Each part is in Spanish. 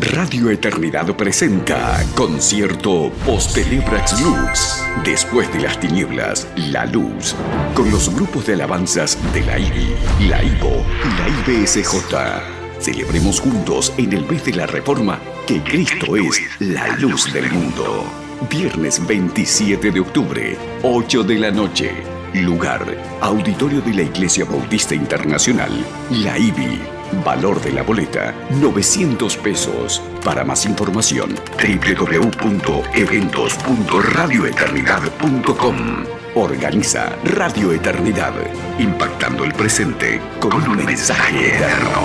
Radio Eternidad presenta Concierto Post-Telebrax Lux. Después de las tinieblas, la luz. Con los grupos de alabanzas de la IBI, la IVO y la IBSJ. Celebremos juntos en el mes de la Reforma que Cristo es la luz del mundo. Viernes 27 de octubre, 8 de la noche. Lugar, Auditorio de la Iglesia Bautista Internacional, la IBI. Valor de la boleta, 900 pesos. Para más información, www.eventos.radioeternidad.com. Organiza Radio Eternidad, impactando el presente con un mensaje eterno.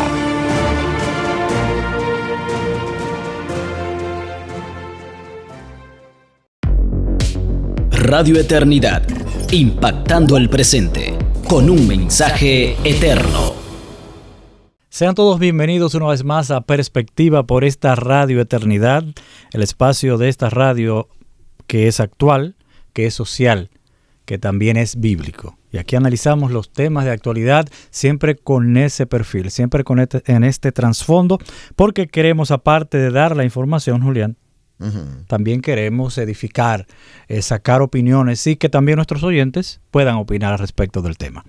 Radio Eternidad, impactando el presente con un mensaje eterno. Sean todos bienvenidos una vez más a Perspectiva por esta Radio Eternidad, el espacio de esta radio que es actual, que es social, que también es bíblico. Y aquí analizamos los temas de actualidad siempre con ese perfil, siempre con en este trasfondo, porque queremos, aparte de dar la información, Julián, también queremos edificar, sacar opiniones y que también nuestros oyentes puedan opinar al respecto del tema.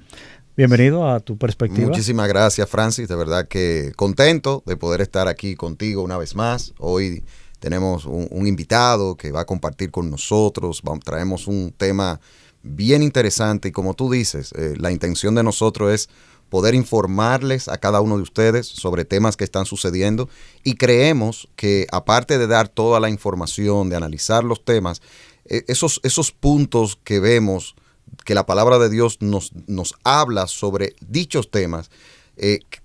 Bienvenido a tu perspectiva. Muchísimas gracias, Francis. De verdad que contento de poder estar aquí contigo una vez más. Hoy tenemos un invitado que va a compartir con nosotros. Traemos un tema bien interesante y como tú dices, la intención de nosotros es poder informarles a cada uno de ustedes sobre temas que están sucediendo y creemos que aparte de dar toda la información, de analizar los temas, esos puntos que vemos que la palabra de Dios nos habla sobre dichos temas,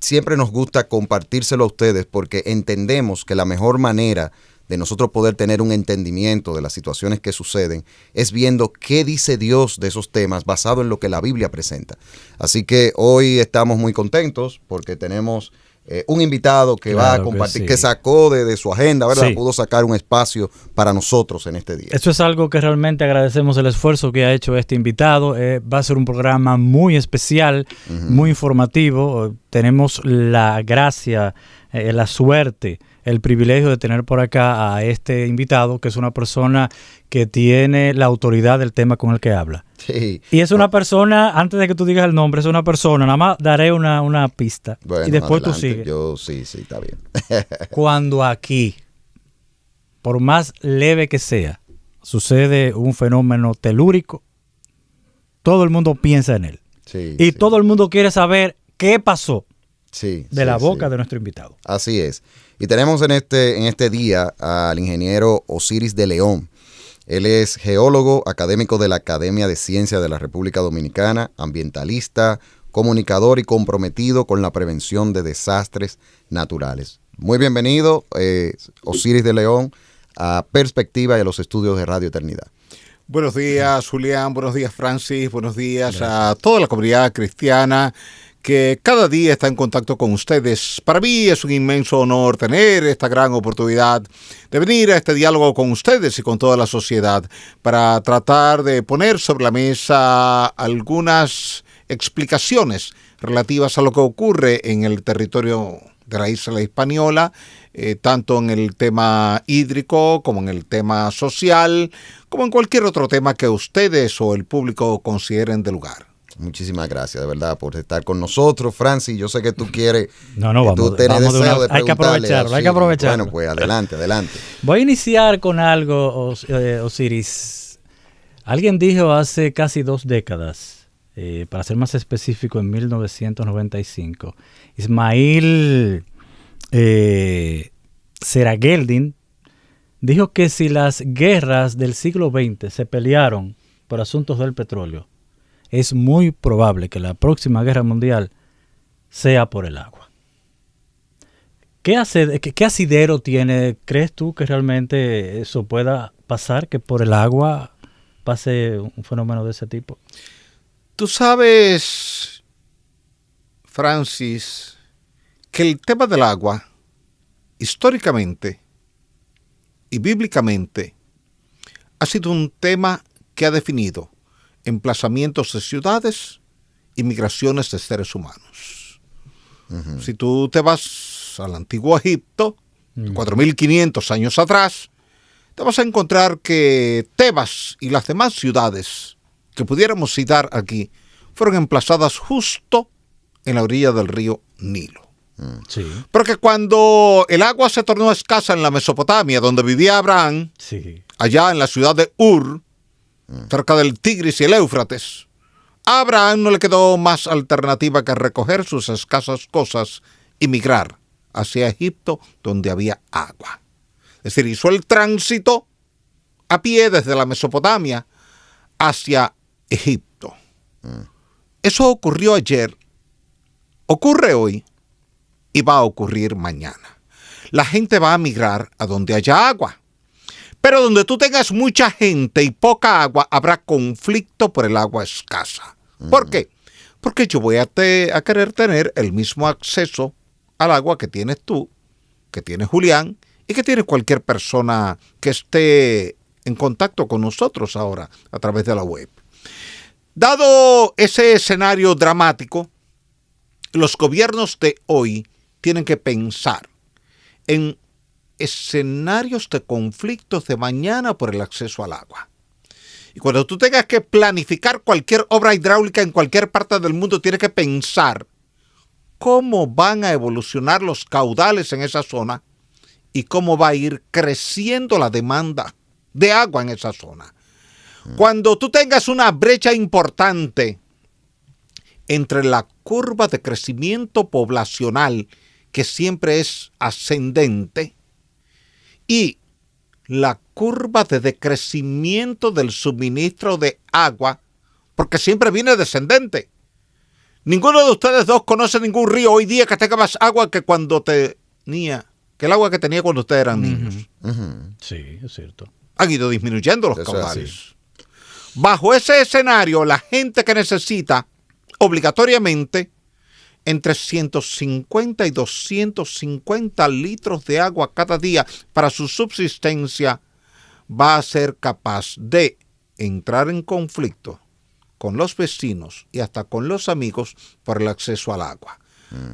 siempre nos gusta compartírselo a ustedes porque entendemos que la mejor manera de nosotros poder tener un entendimiento de las situaciones que suceden es viendo qué dice Dios de esos temas basado en lo que la Biblia presenta. Así que hoy estamos muy contentos porque tenemos un invitado que va a compartir, que sacó de su agenda, ¿verdad? Sí. Pudo sacar un espacio para nosotros en este día. Eso es algo que realmente agradecemos el esfuerzo que ha hecho este invitado. Va a ser un programa muy especial, muy informativo. Tenemos la gracia, la suerte, el privilegio de tener por acá a este invitado, que es una persona que tiene la autoridad del tema con el que habla. Sí. Y es una persona, antes de que tú digas el nombre, es una persona, nada más daré una pista. Bueno, y después adelante. Tú sigues. Yo sí, está bien. Cuando aquí, por más leve que sea, sucede un fenómeno telúrico, todo el mundo piensa en él. Sí, y todo el mundo quiere saber qué pasó de la boca de nuestro invitado. Así es. Y tenemos en este día al ingeniero Osiris de León. Él es geólogo, académico de la Academia de Ciencias de la República Dominicana, ambientalista, comunicador y comprometido con la prevención de desastres naturales. Muy bienvenido, Osiris de León, a Perspectiva y a los estudios de Radio Eternidad. Buenos días, Julián. Buenos días, Francis. Buenos días a toda la comunidad cristiana que cada día está en contacto con ustedes. Para mí es un inmenso honor tener esta gran oportunidad de venir a este diálogo con ustedes y con toda la sociedad para tratar de poner sobre la mesa algunas explicaciones relativas a lo que ocurre en el territorio de la isla Hispaniola, tanto en el tema hídrico como en el tema social, como en cualquier otro tema que ustedes o el público consideren de lugar. Muchísimas gracias, de verdad, por estar con nosotros, Francis. Yo sé que tú quieres, vamos de hay que aprovecharlo. Bueno, pues adelante. Voy a iniciar con algo, Osiris. Alguien dijo hace casi 2 décadas, para ser más específico, en 1995, Ismail Serageldin dijo que si las guerras del siglo XX se pelearon por asuntos del petróleo, es muy probable que la próxima guerra mundial sea por el agua. ¿Qué asidero tiene? ¿Crees tú que realmente eso pueda pasar, que por el agua pase un fenómeno de ese tipo? Tú sabes, Francis, que el tema del agua, históricamente y bíblicamente, ha sido un tema que ha definido emplazamientos de ciudades y migraciones de seres humanos. Si tú te vas al antiguo Egipto, 4.500 años atrás, te vas a encontrar que Tebas y las demás ciudades que pudiéramos citar aquí fueron emplazadas justo en la orilla del río Nilo. Sí. Porque cuando el agua se tornó escasa en la Mesopotamia, donde vivía Abraham, Sí. allá en la ciudad de Ur, cerca del Tigris y el Éufrates, a Abraham no le quedó más alternativa que recoger sus escasas cosas y migrar hacia Egipto, donde había agua. Es decir, hizo el tránsito a pie desde la Mesopotamia hacia Egipto. Eso ocurrió ayer, ocurre hoy y va a ocurrir mañana. La gente va a migrar a donde haya agua. Pero donde tú tengas mucha gente y poca agua, habrá conflicto por el agua escasa. ¿Por qué? Porque yo voy a querer tener el mismo acceso al agua que tienes tú, que tiene Julián y que tiene cualquier persona que esté en contacto con nosotros ahora a través de la web. Dado ese escenario dramático, los gobiernos de hoy tienen que pensar en escenarios de conflictos de mañana por el acceso al agua. Y cuando tú tengas que planificar cualquier obra hidráulica en cualquier parte del mundo, tienes que pensar cómo van a evolucionar los caudales en esa zona y cómo va a ir creciendo la demanda de agua en esa zona. Cuando tú tengas una brecha importante entre la curva de crecimiento poblacional, que siempre es ascendente, y la curva de decrecimiento del suministro de agua, porque siempre viene descendente. Ninguno de ustedes dos conoce ningún río hoy día que tenga más agua que el agua que tenía cuando ustedes eran niños. Sí, es cierto. Han ido disminuyendo los Eso caudales. Bajo ese escenario, la gente que necesita obligatoriamente entre 150 y 250 litros de agua cada día para su subsistencia, va a ser capaz de entrar en conflicto con los vecinos y hasta con los amigos por el acceso al agua.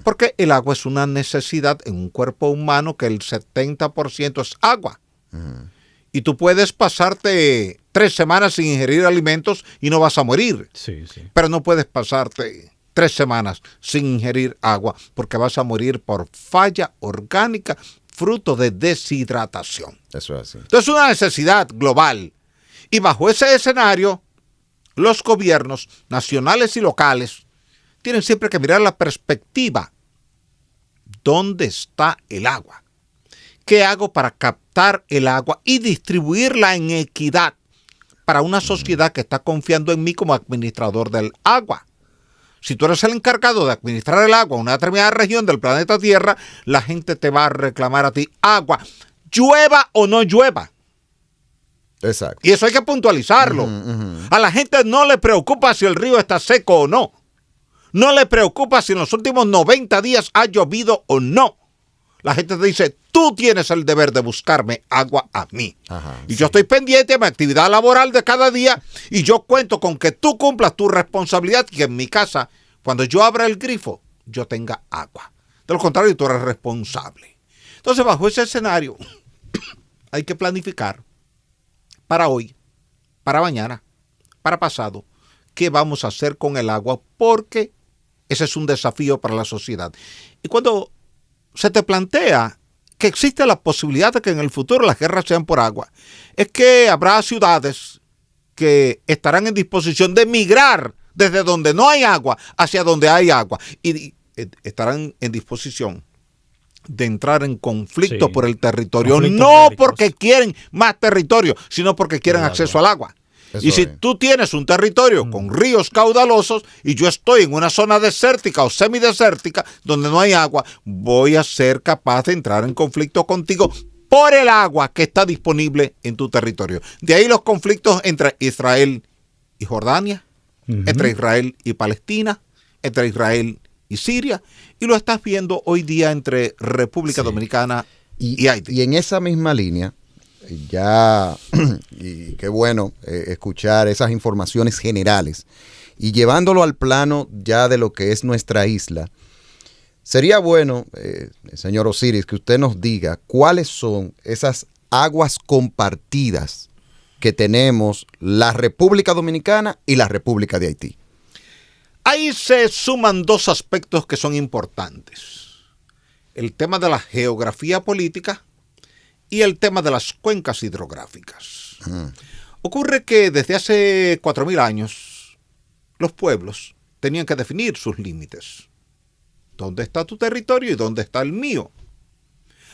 Porque el agua es una necesidad en un cuerpo humano que el 70% es agua. Y tú puedes pasarte 3 semanas sin ingerir alimentos y no vas a morir. Sí. Pero no puedes pasarte 3 semanas sin ingerir agua porque vas a morir por falla orgánica fruto de deshidratación. Eso es así. Entonces es una necesidad global. Y bajo ese escenario, los gobiernos nacionales y locales tienen siempre que mirar la perspectiva. ¿Dónde está el agua? ¿Qué hago para captar el agua y distribuirla en equidad para una sociedad que está confiando en mí como administrador del agua? Si tú eres el encargado de administrar el agua en una determinada región del planeta Tierra, la gente te va a reclamar a ti agua, llueva o no llueva. Exacto. Y eso hay que puntualizarlo. A la gente no le preocupa si el río está seco o no. No le preocupa si en los últimos 90 días ha llovido o no. La gente te dice, tú tienes el deber de buscarme agua a mí. Y yo estoy pendiente de mi actividad laboral de cada día y yo cuento con que tú cumplas tu responsabilidad y que en mi casa, cuando yo abra el grifo, yo tenga agua. De lo contrario, tú eres responsable. Entonces, bajo ese escenario, hay que planificar para hoy, para mañana, para pasado, qué vamos a hacer con el agua, porque ese es un desafío para la sociedad. Y cuando se te plantea que existe la posibilidad de que en el futuro las guerras sean por agua, es que habrá ciudades que estarán en disposición de migrar desde donde no hay agua hacia donde hay agua y estarán en disposición de entrar en conflicto por el territorio, Conflictos no bélicos. porque quieren más territorio, sino porque quieren acceso al agua. Eso Y si es. tú tienes un territorio con ríos caudalosos y yo estoy en una zona desértica o semidesértica donde no hay agua, voy a ser capaz de entrar en conflicto contigo por el agua que está disponible en tu territorio. De ahí los conflictos entre Israel y Jordania, entre Israel y Palestina, entre Israel y Siria, y lo estás viendo hoy día entre República Dominicana y Haití. Y en esa misma línea, ya, y qué bueno escuchar esas informaciones generales y llevándolo al plano ya de lo que es nuestra isla, Sería bueno, señor Osiris, que usted nos diga cuáles son esas aguas compartidas que tenemos la República Dominicana y la República de Haití. Ahí se suman dos aspectos que son importantes. El tema de la geografía política y el tema de las cuencas hidrográficas. Ocurre que desde hace 4.000 años los pueblos tenían que definir sus límites. ¿Dónde está tu territorio y dónde está el mío?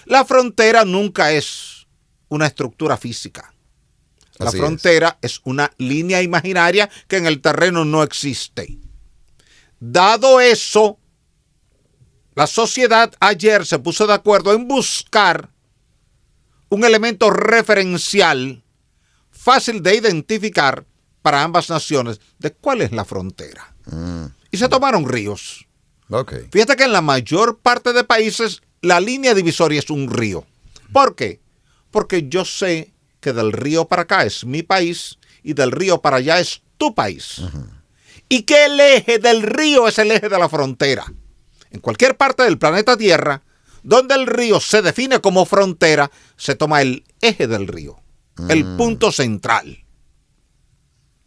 La frontera nunca es una estructura física. La frontera es una línea imaginaria que en el terreno no existe. Dado eso, la sociedad ayer se puso de acuerdo en buscar un elemento referencial fácil de identificar para ambas naciones de cuál es la frontera. Y se tomaron ríos. Okay. Fíjate que en la mayor parte de países la línea divisoria es un río. ¿Por qué? Porque yo sé que del río para acá es mi país y del río para allá es tu país. Y que el eje del río es el eje de la frontera. En cualquier parte del planeta Tierra, donde el río se define como frontera, se toma el eje del río, el punto central.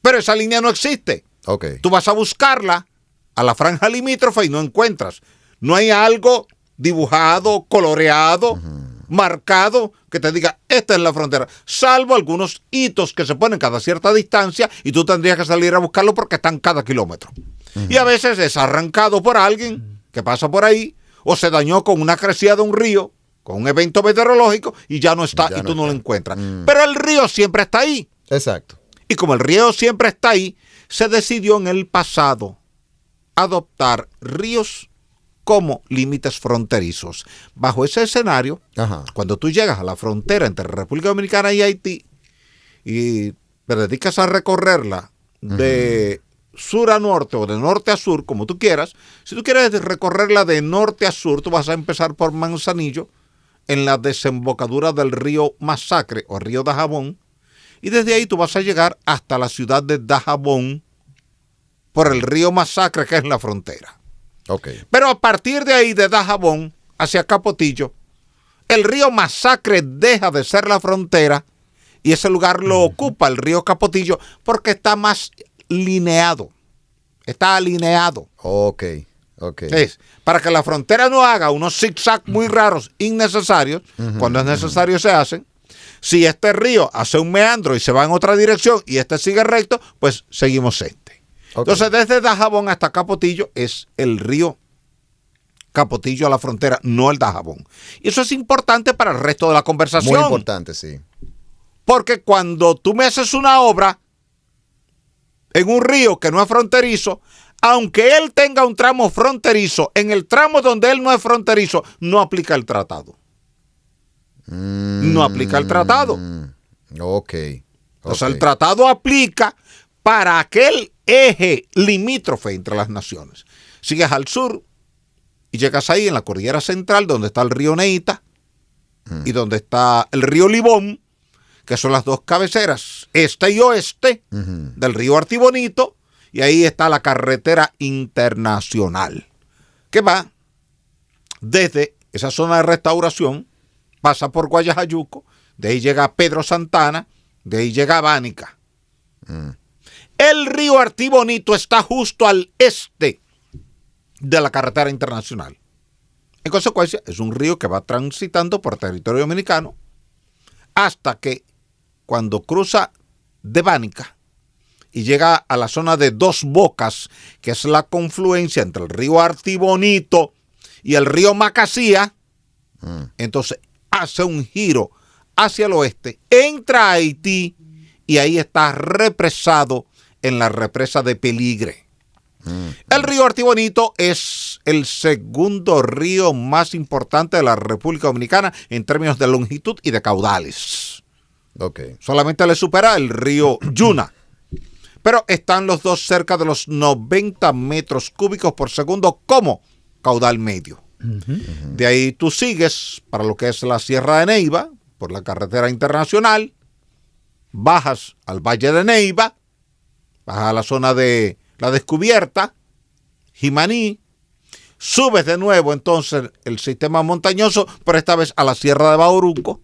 Pero esa línea no existe. Okay. Tú vas a buscarla a la franja limítrofe y no encuentras. No hay algo dibujado, coloreado, marcado que te diga, esta es la frontera, salvo algunos hitos que se ponen cada cierta distancia y tú tendrías que salir a buscarlo porque están cada kilómetro. Y a veces es arrancado por alguien que pasa por ahí o se dañó con una crecida de un río, con un evento meteorológico y ya no está y tú no lo encuentras. Pero el río siempre está ahí. Exacto. Y como el río siempre está ahí, se decidió en el pasado adoptar ríos como límites fronterizos. Bajo ese escenario, cuando tú llegas a la frontera entre República Dominicana y Haití y te dedicas a recorrerla de sur a norte o de norte a sur, como tú quieras, si tú quieres recorrerla de norte a sur, tú vas a empezar por Manzanillo, en la desembocadura del río Masacre o río Dajabón, y desde ahí tú vas a llegar hasta la ciudad de Dajabón por el río Masacre, que es la frontera. Okay. Pero a partir de ahí, de Dajabón hacia Capotillo, el río Masacre deja de ser la frontera y ese lugar lo ocupa el río Capotillo porque está más lineado. Está alineado. Okay. Es, para que la frontera no haga unos zigzags muy raros, innecesarios, cuando es necesario se hacen. Si este río hace un meandro y se va en otra dirección y este sigue recto, pues seguimos este. Entonces, desde Dajabón hasta Capotillo es el río Capotillo a la frontera, no el Dajabón. Y eso es importante para el resto de la conversación. Muy importante, sí. Porque cuando tú me haces una obra en un río que no es fronterizo, aunque él tenga un tramo fronterizo, en el tramo donde él no es fronterizo, no aplica el tratado. No aplica el tratado. O sea, el tratado aplica para aquel eje limítrofe entre las naciones. Sigues al sur y llegas ahí en la cordillera central donde está el río Neita y donde está el río Libón, que son las dos cabeceras, este y oeste del río Artibonito, y ahí está la carretera internacional, que va desde esa zona de Restauración, pasa por Guayajayuco, de ahí llega a Pedro Santana, de ahí llega a Bánica. El río Artibonito está justo al este de la carretera internacional. En consecuencia, es un río que va transitando por territorio dominicano hasta que cuando cruza de Bánica y llega a la zona de Dos Bocas, que es la confluencia entre el río Artibonito y el río Macasía, entonces hace un giro hacia el oeste, entra a Haití y ahí está represado en la represa de Peligre. El río Artibonito es el segundo río más importante de la República Dominicana en términos de longitud y de caudales. Solamente le supera el río Yuna. Pero están los dos cerca de los 90 metros cúbicos por segundo como caudal medio. De ahí tú sigues para lo que es la Sierra de Neiva, por la carretera internacional, bajas al Valle de Neiva, bajas a la zona de La Descubierta, Jimaní, subes de nuevo entonces el sistema montañoso, pero esta vez a la Sierra de Bauruco.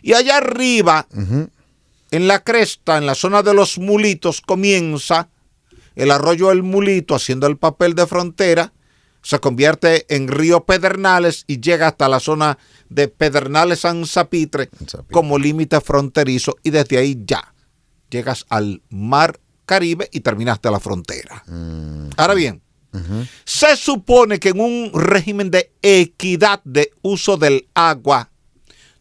Y allá arriba, en la cresta, en la zona de los Mulitos, comienza el arroyo El Mulito haciendo el papel de frontera, se convierte en río Pedernales y llega hasta la zona de Pedernales San Zapitre como límite fronterizo, y desde ahí ya llegas al mar Caribe y terminaste la frontera. Ahora bien, se supone que en un régimen de equidad de uso del agua,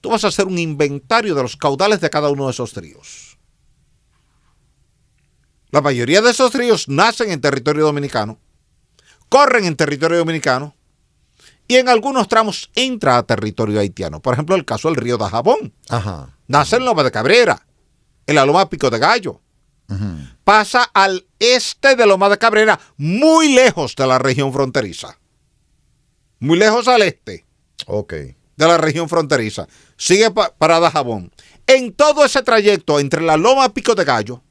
tú vas a hacer un inventario de los caudales de cada uno de esos ríos. La mayoría de esos ríos nacen en territorio dominicano, corren en territorio dominicano y en algunos tramos entra a territorio haitiano. Por ejemplo, el caso del río Dajabón. Nace en Loma de Cabrera, en la Loma Pico de Gallo. Pasa al este de Loma de Cabrera, muy lejos de la región fronteriza. Muy lejos al este de la región fronteriza. Sigue para Dajabón. En todo ese trayecto entre la Loma Pico de Gallo,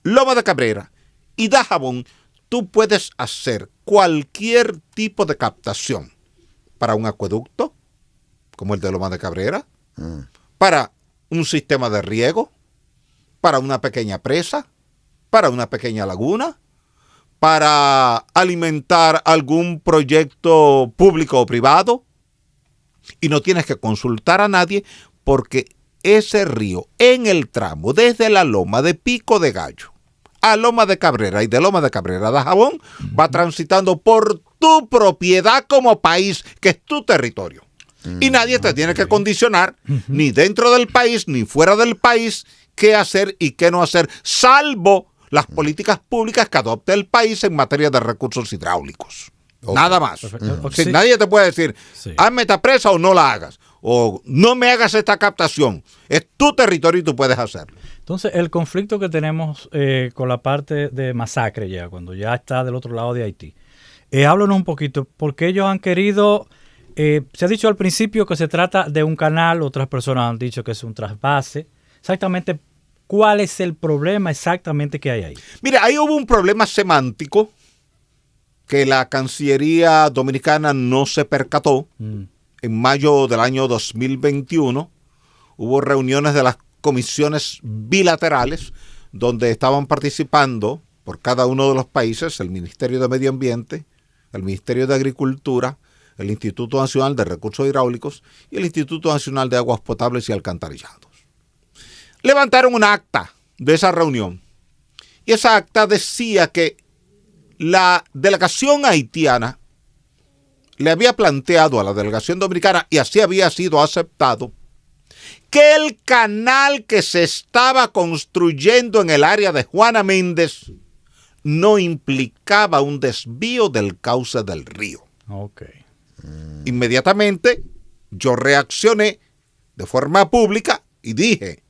Loma de Cabrera y Dajabón, tú puedes hacer cualquier tipo de captación para un acueducto, como el de Loma de Cabrera, para un sistema de riego, para una pequeña presa, para una pequeña laguna, para alimentar algún proyecto público o privado, y no tienes que consultar a nadie porque ese río en el tramo desde la Loma de Pico de Gallo a Loma de Cabrera y de Loma de Cabrera a Dajabón va transitando por tu propiedad como país, que es tu territorio. Y nadie te tiene que condicionar, ni dentro del país, ni fuera del país, qué hacer y qué no hacer, salvo las políticas públicas que adopte el país en materia de recursos hidráulicos. Nada más. Si nadie te puede decir, hazme esta presa o no la hagas, o no me hagas esta captación. Es tu territorio y tú puedes hacerlo. Entonces, el conflicto que tenemos con la parte de Masacre ya, cuando ya está del otro lado de Haití, háblanos un poquito, porque ellos han querido, se ha dicho al principio que se trata de un canal, otras personas han dicho que es un trasvase. Exactamente, ¿cuál es el problema exactamente que hay ahí? Mira, ahí hubo un problema semántico que la Cancillería Dominicana no se percató. En mayo del año 2021 hubo reuniones de las comisiones bilaterales donde estaban participando por cada uno de los países el Ministerio de Medio Ambiente, el Ministerio de Agricultura, el Instituto Nacional de Recursos Hidráulicos y el Instituto Nacional de Aguas Potables y Alcantarillados. Levantaron un acta de esa reunión y esa acta decía que la delegación haitiana le había planteado a la delegación dominicana, y así había sido aceptado, que el canal que se estaba construyendo en el área de Juana Méndez no implicaba un desvío del cauce del río. Inmediatamente yo reaccioné de forma pública y dije,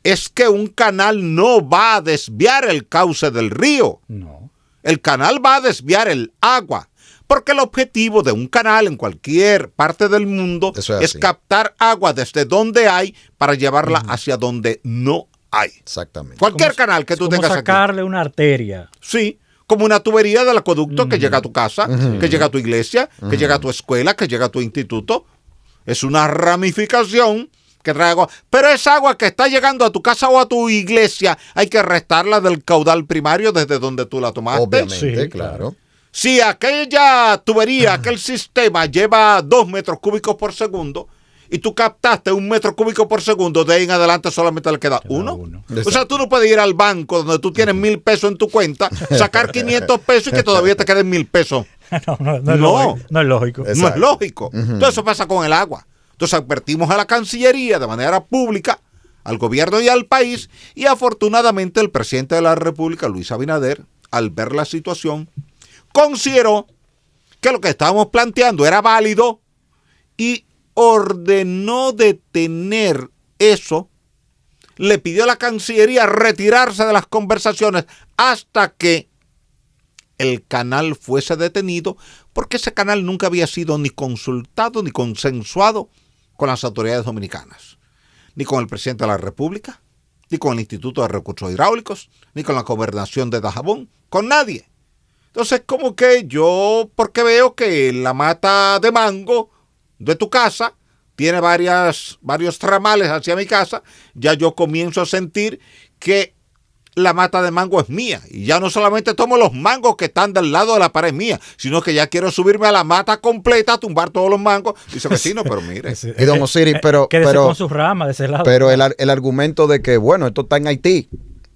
es que un canal no va a desviar el cauce del río. No. El canal va a desviar el agua. Porque el objetivo de un canal en cualquier parte del mundo es captar agua desde donde hay para llevarla hacia donde no hay. Exactamente. Cualquier canal que tú tengas aquí. Sacarle una arteria. Sí, como una tubería del acueducto que llega a tu casa, que llega a tu iglesia, que llega a tu escuela, que llega a tu instituto. Es una ramificación que trae agua. Pero esa agua que está llegando a tu casa o a tu iglesia, hay que restarla del caudal primario desde donde tú la tomaste. Obviamente, sí, claro. Si aquella tubería, aquel sistema lleva 2 metros cúbicos por segundo y tú captaste 1 metro cúbico por segundo, de ahí en adelante solamente le queda uno. O sea, tú no puedes ir al banco donde tú tienes 1,000 pesos en tu cuenta, sacar 500 pesos y que todavía te queden 1,000 pesos. No es lógico. No es lógico. Entonces eso pasa con el agua. Entonces advertimos a la Cancillería de manera pública, al gobierno y al país, y afortunadamente el presidente de la República, Luis Abinader, al ver la situación, consideró que lo que estábamos planteando era válido y ordenó detener eso. Le pidió a la Cancillería retirarse de las conversaciones hasta que el canal fuese detenido, porque ese canal nunca había sido ni consultado ni consensuado con las autoridades dominicanas, ni con el presidente de la República, ni con el Instituto de Recursos Hidráulicos, ni con la Gobernación de Dajabón, con nadie. Entonces, como que yo, porque veo que la mata de mango de tu casa tiene varios tramales hacia mi casa, ya yo comienzo a sentir que la mata de mango es mía. Y ya no solamente tomo los mangos que están del lado de la pared mía, sino que ya quiero subirme a la mata completa, tumbar todos los mangos. Dice vecino, pero mire. Y don Osiris, quédese con sus ramas de ese lado. Pero el argumento de que, bueno, esto está en Haití,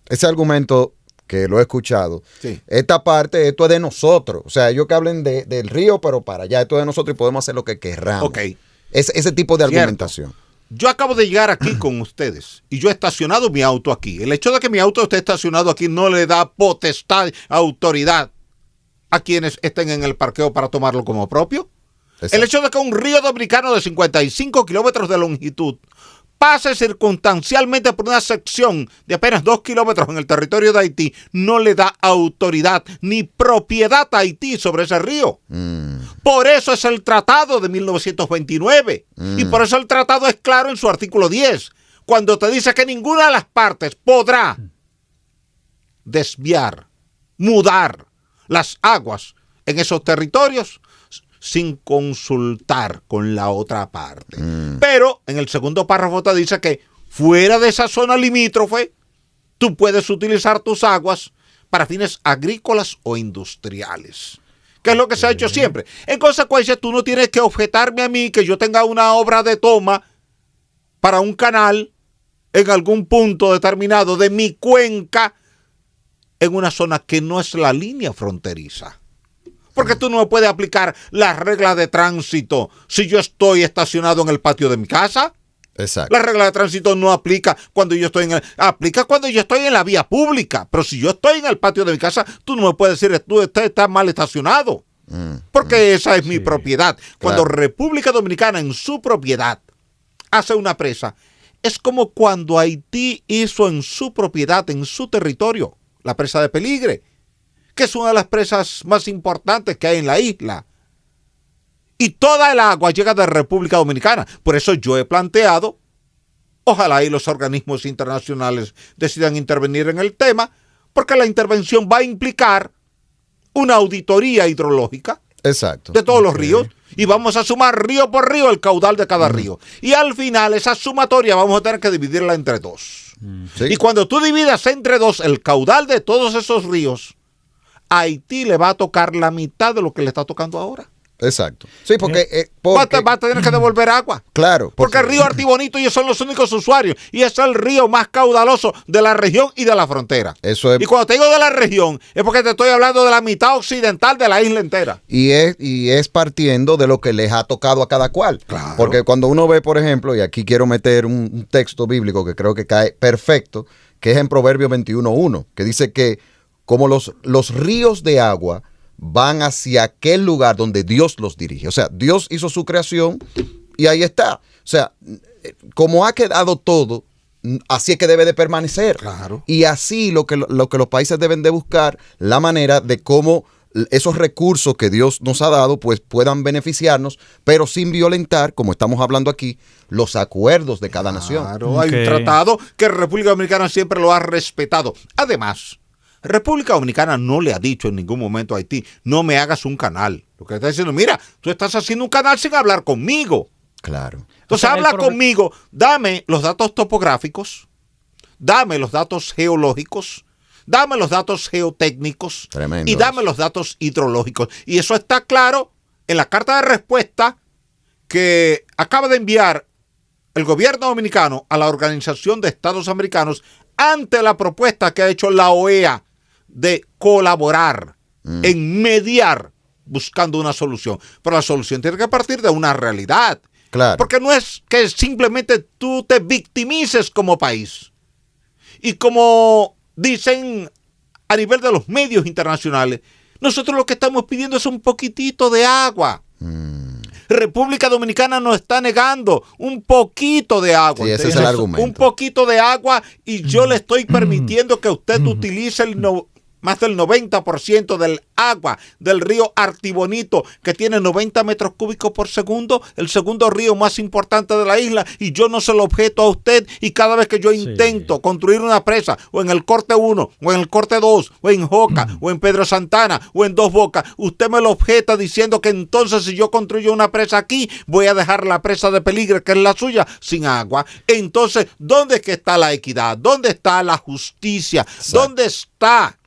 ese argumento que lo he escuchado, Sí. esta parte, esto es de nosotros. O sea, ellos que hablen del río, pero para allá, esto es de nosotros y podemos hacer lo que querramos. Ok. Ese tipo de Cierto. argumentación. Yo acabo de llegar aquí con ustedes y yo he estacionado mi auto aquí. El hecho de que mi auto esté estacionado aquí no le da potestad, autoridad a quienes estén en el parqueo para tomarlo como propio. Exacto. El hecho de que un río dominicano de 55 kilómetros de longitud pase circunstancialmente por una sección de apenas 2 kilómetros en el territorio de Haití no le da autoridad ni propiedad a Haití sobre ese río. Por eso es el tratado de 1929 y por eso el tratado es claro en su artículo 10, cuando te dice que ninguna de las partes podrá desviar, mudar las aguas en esos territorios sin consultar con la otra parte. Pero en el segundo párrafo te dice que fuera de esa zona limítrofe, tú puedes utilizar tus aguas para fines agrícolas o industriales, que es lo que se ha hecho siempre. En consecuencia, tú no tienes que objetarme a mí que yo tenga una obra de toma para un canal en algún punto determinado de mi cuenca en una zona que no es la línea fronteriza. Porque tú no me puedes aplicar las reglas de tránsito si yo estoy estacionado en el patio de mi casa. Exacto. La regla de tránsito no aplica cuando yo estoy aplica cuando yo estoy en la vía pública. Pero si yo estoy en el patio de mi casa, tú no me puedes decir, tú estás mal estacionado. Porque esa es mi propiedad. Cuando República Dominicana en su propiedad hace una presa, es como cuando Haití hizo en su propiedad, en su territorio, la presa de Peligre, que es una de las presas más importantes que hay en la isla. Y toda el agua llega de República Dominicana. Por eso yo he planteado, ojalá y los organismos internacionales decidan intervenir en el tema, porque la intervención va a implicar una auditoría hidrológica Exacto. de todos los ríos, y vamos a sumar río por río el caudal de cada río. Y al final esa sumatoria vamos a tener que dividirla entre dos. Sí. Y cuando tú dividas entre dos el caudal de todos esos ríos, a Haití le va a tocar la mitad de lo que le está tocando ahora. Exacto. Sí, porque Va a tener que devolver agua. claro. Porque el río Artibonito ellos son los únicos usuarios. Y es el río más caudaloso de la región y de la frontera. Eso es. Y cuando te digo de la región, es porque te estoy hablando de la mitad occidental de la isla entera. Y es partiendo de lo que les ha tocado a cada cual. Claro. Porque cuando uno ve, por ejemplo, y aquí quiero meter un texto bíblico que creo que cae perfecto, que es en Proverbios 21:1, que dice que como los ríos de agua van hacia aquel lugar donde Dios los dirige. O sea, Dios hizo su creación y ahí está. O sea, como ha quedado todo, así es que debe de permanecer. Claro. Y así lo que los países deben de buscar la manera de cómo esos recursos que Dios nos ha dado pues puedan beneficiarnos, pero sin violentar, como estamos hablando aquí, los acuerdos de cada nación. Claro, hay un tratado que República Dominicana siempre lo ha respetado. Además, República Dominicana no le ha dicho en ningún momento a Haití, no me hagas un canal. Lo que está diciendo, mira, tú estás haciendo un canal sin hablar conmigo. Claro. Entonces habla conmigo, dame los datos topográficos, dame los datos geológicos, dame los datos geotécnicos. Tremendo y dame los datos hidrológicos. Y eso está claro en la carta de respuesta que acaba de enviar el gobierno dominicano a la Organización de Estados Americanos ante la propuesta que ha hecho la OEA de colaborar en mediar buscando una solución. Pero la solución tiene que partir de una realidad. Claro. Porque no es que simplemente tú te victimices como país. Y como dicen a nivel de los medios internacionales, nosotros lo que estamos pidiendo es un poquitito de agua. República Dominicana nos está negando un poquito de agua. Sí, ese es el argumento. Un poquito de agua y yo le estoy permitiendo que usted utilice más del 90% del agua del río Artibonito, que tiene 90 metros cúbicos por segundo, el segundo río más importante de la isla, y yo no se lo objeto a usted, y cada vez que yo intento construir una presa, o en el corte 1, o en el corte 2, o en Joca, o en Pedro Santana, o en Dos Bocas, usted me lo objeta diciendo que entonces si yo construyo una presa aquí, voy a dejar la presa de Peligre, que es la suya, sin agua. Entonces, ¿dónde es que está la equidad? ¿Dónde está la justicia? Exacto. ¿Dónde está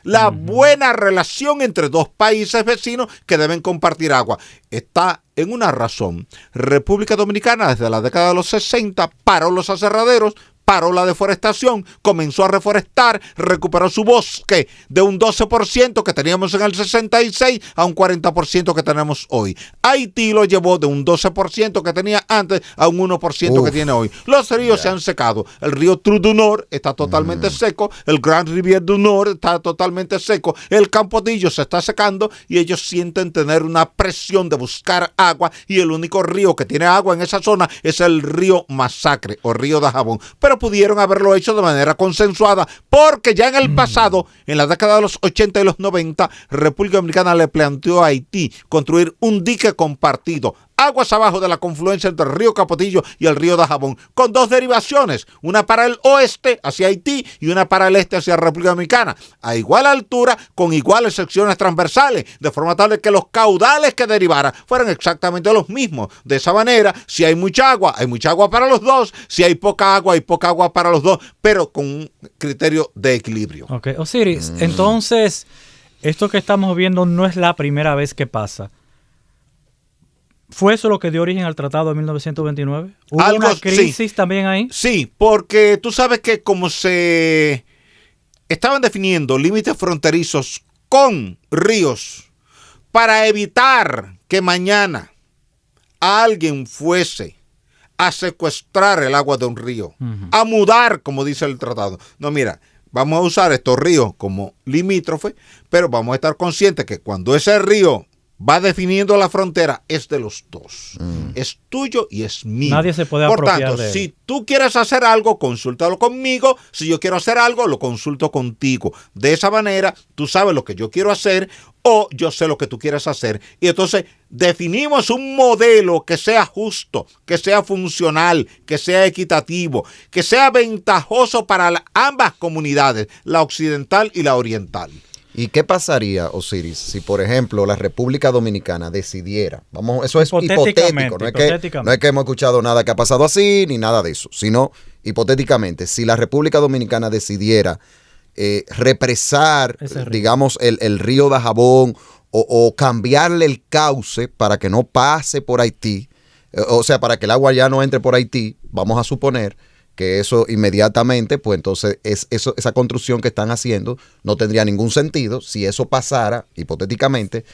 la buena relación entre dos países vecinos que deben compartir agua? Está en una razón. República Dominicana desde la década de los 60 paró los aserraderos, paró la deforestación, comenzó a reforestar, recuperó su bosque de un 12% que teníamos en el 66 a un 40% que tenemos hoy. Haití lo llevó de un 12% que tenía antes a un 1% que tiene hoy. Los ríos se han secado. El río Trou du Nord está totalmente seco, el Grand Rivière du Nord está totalmente seco, el Campodillo se está secando y ellos sienten tener una presión de buscar agua, y el único río que tiene agua en esa zona es el río Masacre o río Dajabón. Pero pudieron haberlo hecho de manera consensuada, porque ya en el pasado, en la década de los 80 y los 90, República Dominicana le planteó a Haití construir un dique compartido aguas abajo de la confluencia entre el río Capotillo y el río Dajabón, con dos derivaciones, una para el oeste hacia Haití y una para el este hacia República Dominicana, a igual altura, con iguales secciones transversales, de forma tal de que los caudales que derivaran fueran exactamente los mismos. De esa manera, si hay mucha agua para los dos, si hay poca agua para los dos, pero con un criterio de equilibrio. Ok, Osiris, entonces, esto que estamos viendo no es la primera vez que pasa. ¿Fue eso lo que dio origen al Tratado de 1929? ¿Hubo una crisis también ahí? Sí, porque tú sabes que como se estaban definiendo límites fronterizos con ríos para evitar que mañana alguien fuese a secuestrar el agua de un río, a mudar, como dice el tratado. No, mira, vamos a usar estos ríos como limítrofe, pero vamos a estar conscientes que cuando ese río va definiendo la frontera, es de los dos. Es tuyo y es mío. Nadie se puede Por apropiar tanto, de él. si tú quieres hacer algo, consúltalo conmigo. Si yo quiero hacer algo, lo consulto contigo. De esa manera, tú sabes lo que yo quiero hacer o yo sé lo que tú quieres hacer. Y entonces definimos un modelo que sea justo, que sea funcional, que sea equitativo, que sea ventajoso para ambas comunidades, la occidental y la oriental. ¿Y qué pasaría, Osiris, si por ejemplo la República Dominicana decidiera, eso es hipotético, no es que hemos escuchado nada que ha pasado así, ni nada de eso, sino hipotéticamente, si la República Dominicana decidiera represar, digamos, el río Dajabón o cambiarle el cauce para que no pase por Haití, o sea, para que el agua ya no entre por Haití, vamos a suponer que eso inmediatamente, pues entonces esa construcción que están haciendo no tendría ningún sentido. Si eso pasara, hipotéticamente,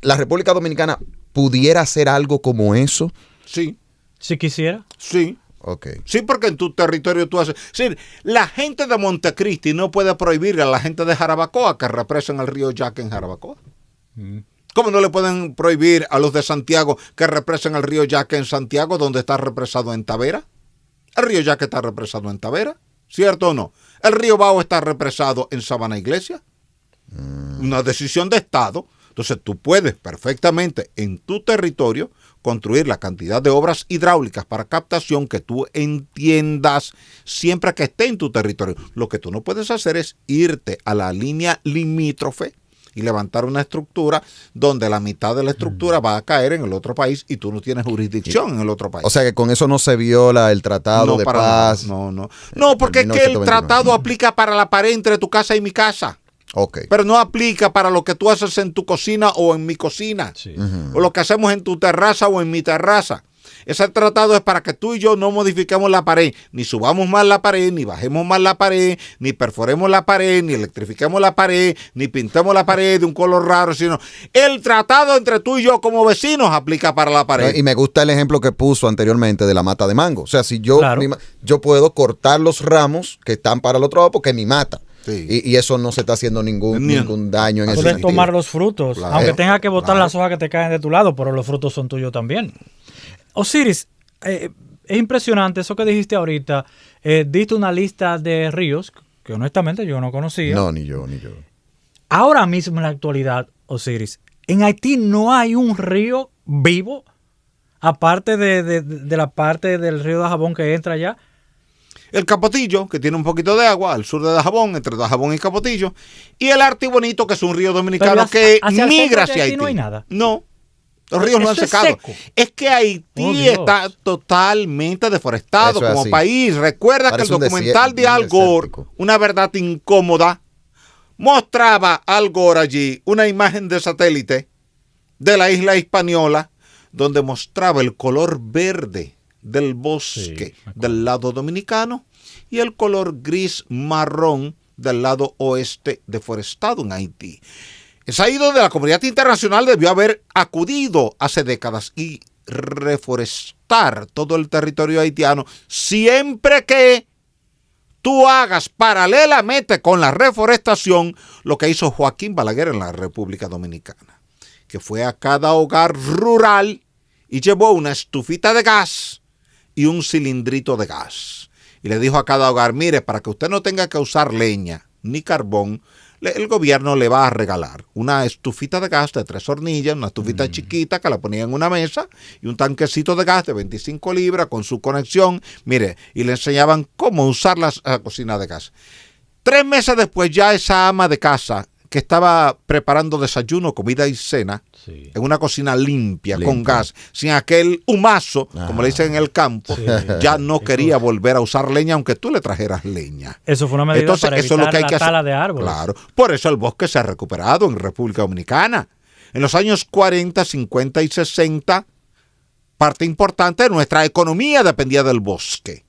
¿la República Dominicana pudiera hacer algo como eso? Sí. Si quisiera. Sí. Okay. Sí, porque en tu territorio tú haces... Sí, la gente de Montecristi no puede prohibirle a la gente de Jarabacoa que represen el río Yaque en Jarabacoa. ¿Cómo no le pueden prohibir a los de Santiago que represen el río Yaque en Santiago, donde está represado en Tavera? El río Yaque está represado en Tavera, ¿cierto o no? El río Bao está represado en Sabana Iglesia. Una decisión de Estado. Entonces tú puedes perfectamente en tu territorio construir la cantidad de obras hidráulicas para captación que tú entiendas siempre que esté en tu territorio. Lo que tú no puedes hacer es irte a la línea limítrofe y levantar una estructura donde la mitad de la estructura va a caer en el otro país y tú no tienes jurisdicción en el otro país. O sea que con eso no se viola el tratado de paz. No, porque es que el tratado aplica para la pared entre tu casa y mi casa. Okay. Pero no aplica para lo que tú haces en tu cocina o en mi cocina. Sí. O lo que hacemos en tu terraza o en mi terraza. Ese tratado es para que tú y yo no modifiquemos la pared, ni subamos más la pared, ni bajemos más la pared, ni perforemos la pared, ni electrifiquemos la pared, ni pintemos la pared de un color raro, sino el tratado entre tú y yo como vecinos aplica para la pared. Y me gusta el ejemplo que puso anteriormente de la mata de mango. O sea, si yo, claro, yo puedo cortar los ramos que están para el otro lado porque es mi mata. Sí. Y eso no se está haciendo ningún daño en ese puedes sentido. tomar los frutos, claro, aunque tengas que botar las hojas que te caen de tu lado, pero los frutos son tuyos también. Osiris, es impresionante eso que dijiste ahorita. Diste una lista de ríos que honestamente yo no conocía. No, ni yo. ahora mismo en la actualidad, Osiris, en Haití no hay un río vivo, aparte de la parte del río Dajabón que entra allá. El Capotillo, que tiene un poquito de agua al sur de Dajabón, entre Dajabón y Capotillo, y el Artibonito, que es un río dominicano que migra hacia Haití. No hay nada. No, los ríos no han secado. Es que Haití está totalmente deforestado como país. Recuerda que el documental de Al Gore, Una verdad incómoda, mostraba Al Gore allí una imagen de satélite de la isla Hispaniola, donde mostraba el color verde del bosque del lado dominicano y el color gris marrón del lado oeste deforestado en Haití. Es ahí donde la comunidad internacional debió haber acudido hace décadas y reforestar todo el territorio haitiano, siempre que tú hagas paralelamente con la reforestación lo que hizo Joaquín Balaguer en la República Dominicana, que fue a cada hogar rural y llevó una estufita de gas y un cilindrito de gas. Y le dijo a cada hogar, mire, para que usted no tenga que usar leña ni carbón, el gobierno le va a regalar una estufita de gas de 3 hornillas, una estufita chiquita que la ponía en una mesa y un tanquecito de gas de 25 libras con su conexión, mire, y le enseñaban cómo usar la cocina de gas. 3 meses después ya esa ama de casa que estaba preparando desayuno, comida y cena en una cocina limpia, con gas, sin aquel humazo, como le dicen en el campo, ya no quería volver a usar leña aunque tú le trajeras leña. Eso fue una medida para evitar la tala de árboles. Claro, por eso el bosque se ha recuperado en República Dominicana. En los años 40, 50 y 60, parte importante de nuestra economía dependía del bosque.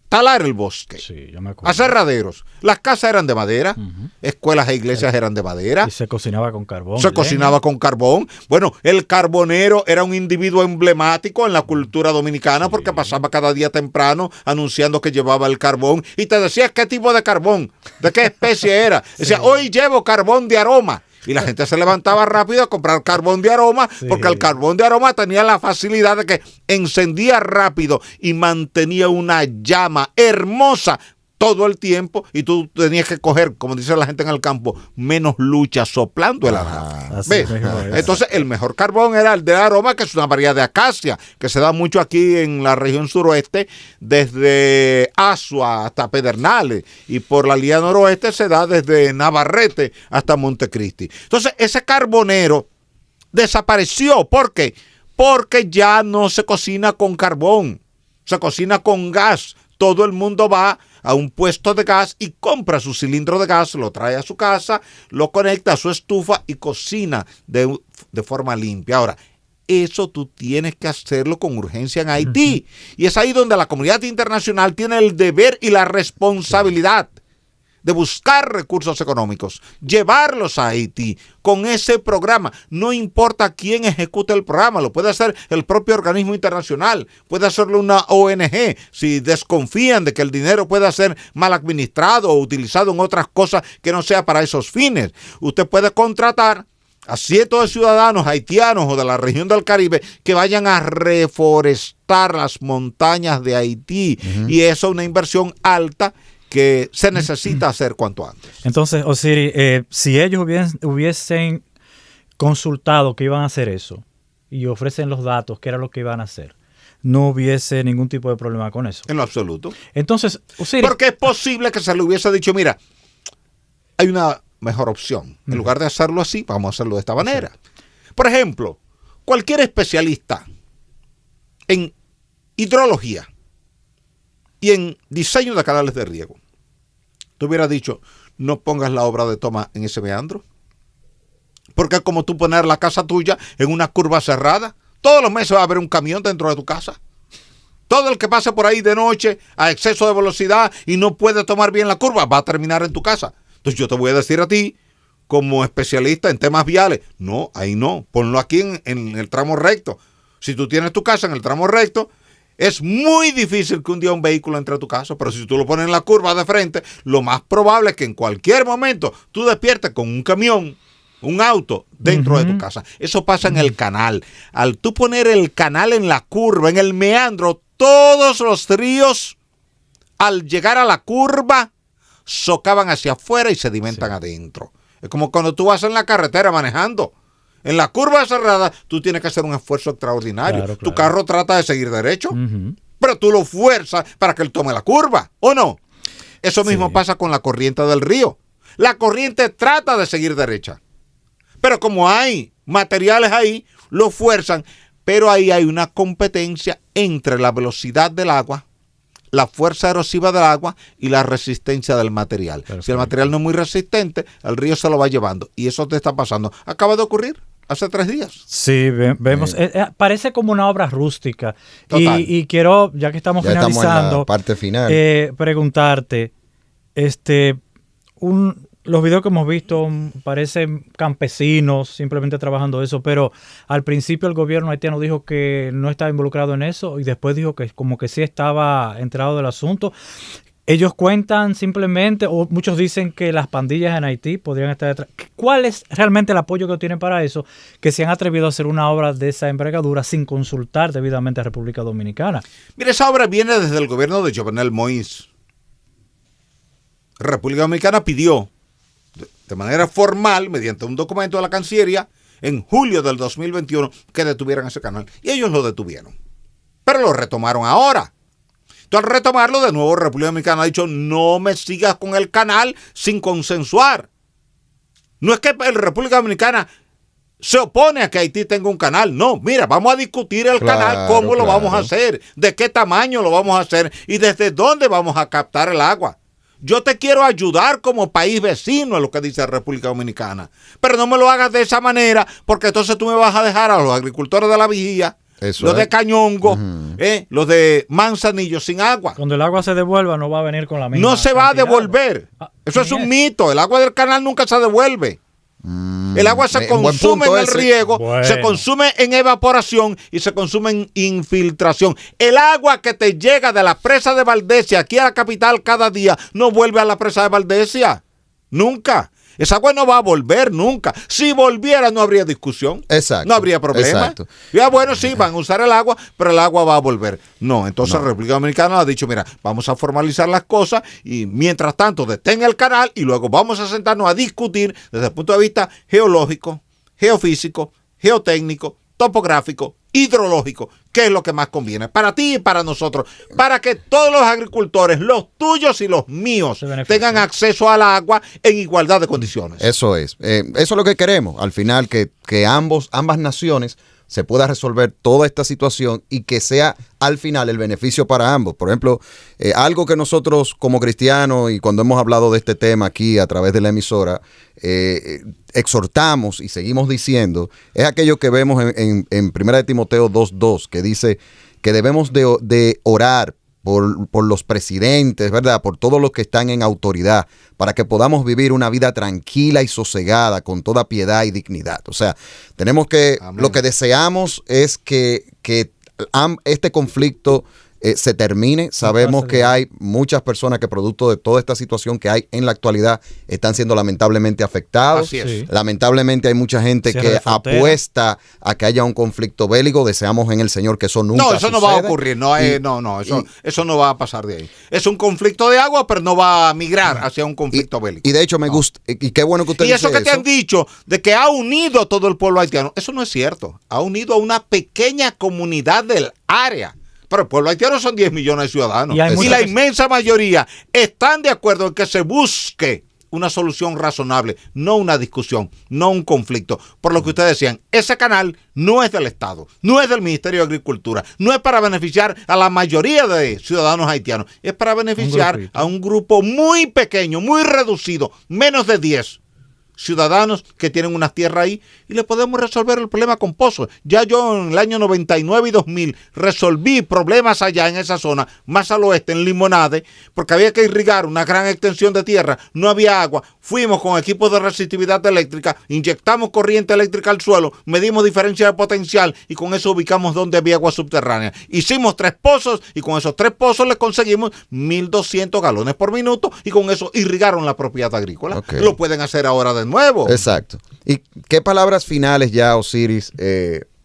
Talar el bosque, yo me acuerdo. Aserraderos. Las casas eran de madera, escuelas e iglesias eran de madera. Y se cocinaba con carbón. Cocinaba con carbón. Bueno, el carbonero era un individuo emblemático en la cultura dominicana porque pasaba cada día temprano anunciando que llevaba el carbón y te decía qué tipo de carbón, de qué especie era. Decía, hoy llevo carbón de aroma. Y la gente se levantaba rápido a comprar carbón de aroma porque el carbón de aroma tenía la facilidad de que encendía rápido y mantenía una llama hermosa todo el tiempo y tú tenías que coger, como dice la gente en el campo, menos lucha soplando el aroma. ¿Ves? Entonces el mejor carbón era el de aroma, que es una variedad de acacia, que se da mucho aquí en la región suroeste, desde Asua hasta Pedernales, y por la línea noroeste se da desde Navarrete hasta Montecristi. Entonces ese carbonero desapareció. ¿Por qué? Porque ya no se cocina con carbón, se cocina con gas. Todo el mundo va a un puesto de gas y compra su cilindro de gas, lo trae a su casa, lo conecta a su estufa y cocina de forma limpia. Ahora, eso tú tienes que hacerlo con urgencia en Haití. Y es ahí donde la comunidad internacional tiene el deber y la responsabilidad de buscar recursos económicos, llevarlos a Haití con ese programa. No importa quién ejecute el programa, lo puede hacer el propio organismo internacional, puede hacerlo una ONG, si desconfían de que el dinero pueda ser mal administrado o utilizado en otras cosas que no sea para esos fines. Usted puede contratar a cientos de ciudadanos haitianos o de la región del Caribe que vayan a reforestar las montañas de Haití. Y eso es una inversión alta que se necesita hacer cuanto antes. Entonces, Osiris, si ellos hubiesen consultado que iban a hacer eso y ofrecen los datos, que era lo que iban a hacer, no hubiese ningún tipo de problema con eso. En lo absoluto. Entonces, Osiris, porque es posible que se le hubiese dicho, mira, hay una mejor opción. En lugar de hacerlo así, vamos a hacerlo de esta manera. Por ejemplo, cualquier especialista en hidrología y en diseño de canales de riego, tú hubieras dicho, no pongas la obra de toma en ese meandro. Porque es como tú poner la casa tuya en una curva cerrada. Todos los meses va a haber un camión dentro de tu casa. Todo el que pase por ahí de noche a exceso de velocidad y no puede tomar bien la curva, va a terminar en tu casa. Entonces yo te voy a decir a ti, como especialista en temas viales, no, ahí no, ponlo aquí en el tramo recto. Si tú tienes tu casa en el tramo recto, es muy difícil que un día un vehículo entre a tu casa, pero si tú lo pones en la curva de frente, lo más probable es que en cualquier momento tú despiertes con un camión, un auto dentro de tu casa. Eso pasa en el canal. Al tú poner el canal en la curva, en el meandro, todos los ríos, al llegar a la curva, socavan hacia afuera y sedimentan adentro. Es como cuando tú vas en la carretera manejando. En la curva cerrada, tú tienes que hacer un esfuerzo extraordinario. Claro. Tu carro trata de seguir derecho, pero tú lo fuerzas para que él tome la curva, ¿o no? Eso mismo pasa con la corriente del río. La corriente trata de seguir derecha, pero como hay materiales ahí, lo fuerzan, pero ahí hay una competencia entre la velocidad del agua, la fuerza erosiva del agua y la resistencia del material. Perfecto. Si el material no es muy resistente, el río se lo va llevando. Y eso te está pasando. Acaba de ocurrir hace 3 días. Sí, vemos. Parece como una obra rústica. Y quiero, ya que estamos finalizando, estamos en la parte final. Preguntarte, los videos que hemos visto parecen campesinos simplemente trabajando eso, pero al principio el gobierno haitiano dijo que no estaba involucrado en eso y después dijo que como que sí estaba enterado del asunto. Ellos cuentan simplemente, o muchos dicen que las pandillas en Haití podrían estar detrás. ¿Cuál es realmente el apoyo que tienen para eso? Que se han atrevido a hacer una obra de esa envergadura sin consultar debidamente a República Dominicana. Mira, esa obra viene desde el gobierno de Jovenel Moïse. República Dominicana pidió de manera formal, mediante un documento de la Cancillería, en julio del 2021, que detuvieran ese canal. Y ellos lo detuvieron. Pero lo retomaron ahora. Entonces, al retomarlo, de nuevo, República Dominicana ha dicho, no me sigas con el canal sin consensuar. No es que la República Dominicana se opone a que Haití tenga un canal. No, mira, vamos a discutir el canal, cómo lo vamos a hacer, de qué tamaño lo vamos a hacer y desde dónde vamos a captar el agua. Yo te quiero ayudar como país vecino, es lo que dice la República Dominicana. Pero no me lo hagas de esa manera, porque entonces tú me vas a dejar a los agricultores de La Vigía, los de Cañongo, los de Manzanillo sin agua. Cuando el agua se devuelva no va a venir con la misma No se va a devolver. Eso es un mito. El agua del canal nunca se devuelve. El agua se consume en el riego, se consume en evaporación y se consume en infiltración. El agua que te llega de la presa de Valdesia aquí a la capital cada día no vuelve a la presa de Valdesia. Nunca. Esa agua no va a volver nunca. Si volviera no habría discusión. Exacto. No habría problema. Exacto. Ya bueno, sí, van a usar el agua, pero el agua va a volver. No, entonces la República Dominicana ha dicho, mira, vamos a formalizar las cosas y mientras tanto detén el canal y luego vamos a sentarnos a discutir desde el punto de vista geológico, geofísico, geotécnico, topográfico, hidrológico, qué es lo que más conviene para ti y para nosotros, para que todos los agricultores, los tuyos y los míos, tengan acceso al agua en igualdad de condiciones. Eso es lo que queremos, al final, que ambas naciones se pueda resolver toda esta situación y que sea al final el beneficio para ambos. Por ejemplo, algo que nosotros como cristianos y cuando hemos hablado de este tema aquí a través de la emisora, exhortamos y seguimos diciendo, es aquello que vemos en 1 Timoteo 2:2, que dice que debemos de orar por los presidentes, ¿verdad? Por todos los que están en autoridad, para que podamos vivir una vida tranquila y sosegada, con toda piedad y dignidad. O sea, tenemos que, Amén. Lo que deseamos es que este conflicto se termine. Sabemos que hay muchas personas que producto de toda esta situación que hay en la actualidad están siendo lamentablemente afectados. Así es. Sí. Lamentablemente hay mucha gente que apuesta a que haya un conflicto bélico. Deseamos en el Señor que eso nunca suceda. No, eso no va a ocurrir. Eso no va a pasar de ahí. Es un conflicto de agua, pero no va a migrar hacia un conflicto bélico. Y de hecho me gusta, y qué bueno que usted dice eso. Y eso que te han dicho de que ha unido a todo el pueblo haitiano, eso no es cierto. Ha unido a una pequeña comunidad del área. Pero el pueblo haitiano son 10 millones de ciudadanos. Y la inmensa mayoría están de acuerdo en que se busque una solución razonable, no una discusión, no un conflicto. Por lo que ustedes decían, ese canal no es del Estado, no es del Ministerio de Agricultura, no es para beneficiar a la mayoría de ciudadanos haitianos, es para beneficiar a un grupo muy pequeño, muy reducido, menos de 10 ciudadanos que tienen unas tierras ahí y le podemos resolver el problema con pozos. Ya yo en el año 99 y 2000 resolví problemas allá en esa zona, más al oeste, en Limonade, porque había que irrigar una gran extensión de tierra, no había agua. Fuimos con equipos de resistividad eléctrica, inyectamos corriente eléctrica al suelo, medimos diferencia de potencial y con eso ubicamos donde había agua subterránea. Hicimos 3 pozos y con esos 3 pozos les conseguimos 1.200 galones por minuto y con eso irrigaron la propiedad agrícola. Okay. Lo pueden hacer ahora de nuevo. Exacto. ¿Y qué palabras finales ya, Osiris,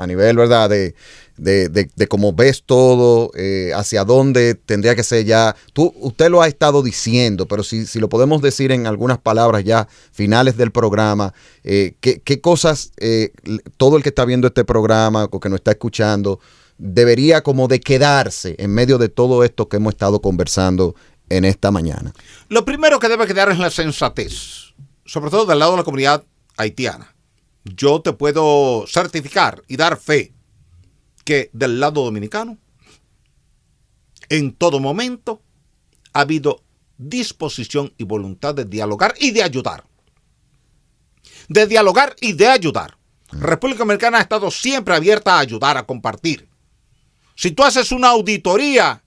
¿verdad? De cómo ves todo, hacia dónde tendría que ser ya. Usted lo ha estado diciendo, pero si lo podemos decir en algunas palabras ya finales del programa, ¿qué cosas todo el que está viendo este programa o que nos está escuchando debería como de quedarse en medio de todo esto que hemos estado conversando en esta mañana? Lo primero que debe quedar es la sensatez, sobre todo del lado de la comunidad haitiana. Yo te puedo certificar y dar fe que del lado dominicano, en todo momento, ha habido disposición y voluntad de dialogar y de ayudar. De dialogar y de ayudar. República Dominicana ha estado siempre abierta a ayudar, a compartir. Si tú haces una auditoría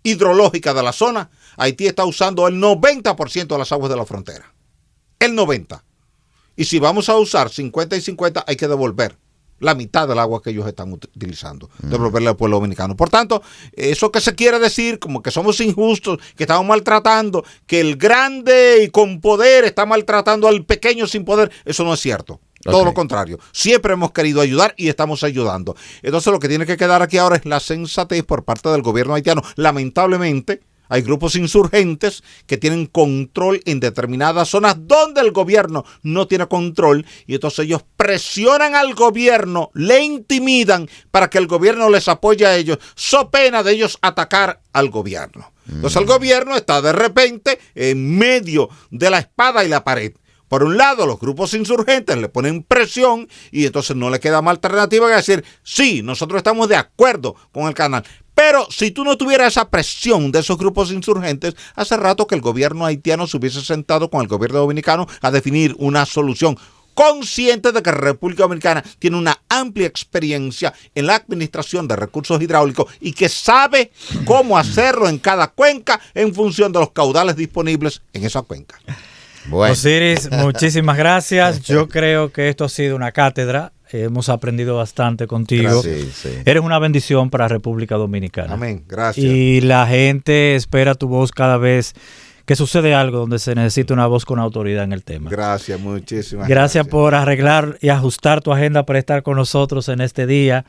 hidrológica de la zona, Haití está usando el 90% de las aguas de la frontera. El 90%. Y si vamos a usar 50 y 50, hay que devolver la mitad del agua que ellos están utilizando, devolverle al pueblo dominicano. Por tanto, eso que se quiere decir, como que somos injustos, que estamos maltratando, que el grande y con poder está maltratando al pequeño sin poder, eso no es cierto. Todo lo contrario. Siempre hemos querido ayudar y estamos ayudando. Entonces, lo que tiene que quedar aquí ahora es la sensatez por parte del gobierno haitiano. Lamentablemente, hay grupos insurgentes que tienen control en determinadas zonas donde el gobierno no tiene control, y entonces ellos presionan al gobierno, le intimidan para que el gobierno les apoye a ellos, so pena de ellos atacar al gobierno. Entonces el gobierno está de repente en medio de la espada y la pared. Por un lado, los grupos insurgentes le ponen presión y entonces no le queda más alternativa que decir, sí, nosotros estamos de acuerdo con el canal. Pero si tú no tuvieras esa presión de esos grupos insurgentes, hace rato que el gobierno haitiano se hubiese sentado con el gobierno dominicano a definir una solución, consciente de que República Dominicana tiene una amplia experiencia en la administración de recursos hidráulicos y que sabe cómo hacerlo en cada cuenca en función de los caudales disponibles en esa cuenca. Bueno. Osiris, muchísimas gracias. Yo creo que esto ha sido una cátedra. Hemos aprendido bastante contigo. Sí. Eres una bendición para República Dominicana. Amén, gracias. Y la gente espera tu voz cada vez que sucede algo donde se necesita una voz con autoridad en el tema. Gracias, muchísimas gracias. Por arreglar y ajustar tu agenda para estar con nosotros en este día.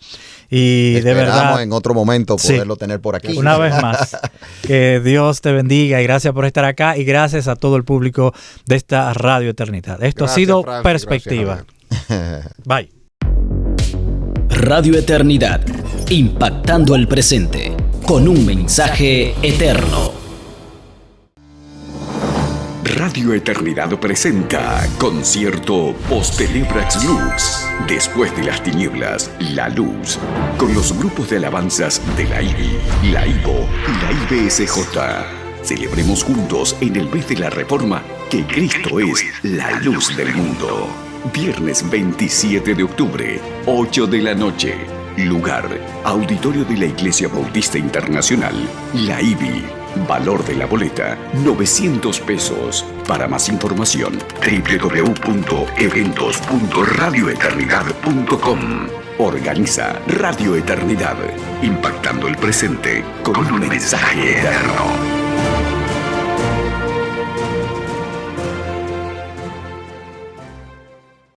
Y esperamos, de verdad, en otro momento poderlo tener por aquí. Una vez más, que Dios te bendiga y gracias por estar acá y gracias a todo el público de esta Radio Eternidad. Esto ha sido Francis, Perspectiva. Bye. Radio Eternidad, impactando el presente con un mensaje eterno. Radio Eternidad presenta Concierto Postelebrax Lux. Después de las tinieblas, la luz. Con los grupos de alabanzas de la IBI, la IBO y la IBSJ. Celebremos juntos en el mes de la Reforma que Cristo es la luz del mundo. Viernes 27 de octubre, 8 de la noche. Lugar, Auditorio de la Iglesia Bautista Internacional, la IBI. Valor de la boleta, 900 pesos. Para más información, www.eventos.radioeternidad.com. Organiza Radio Eternidad, impactando el presente con un mensaje eterno.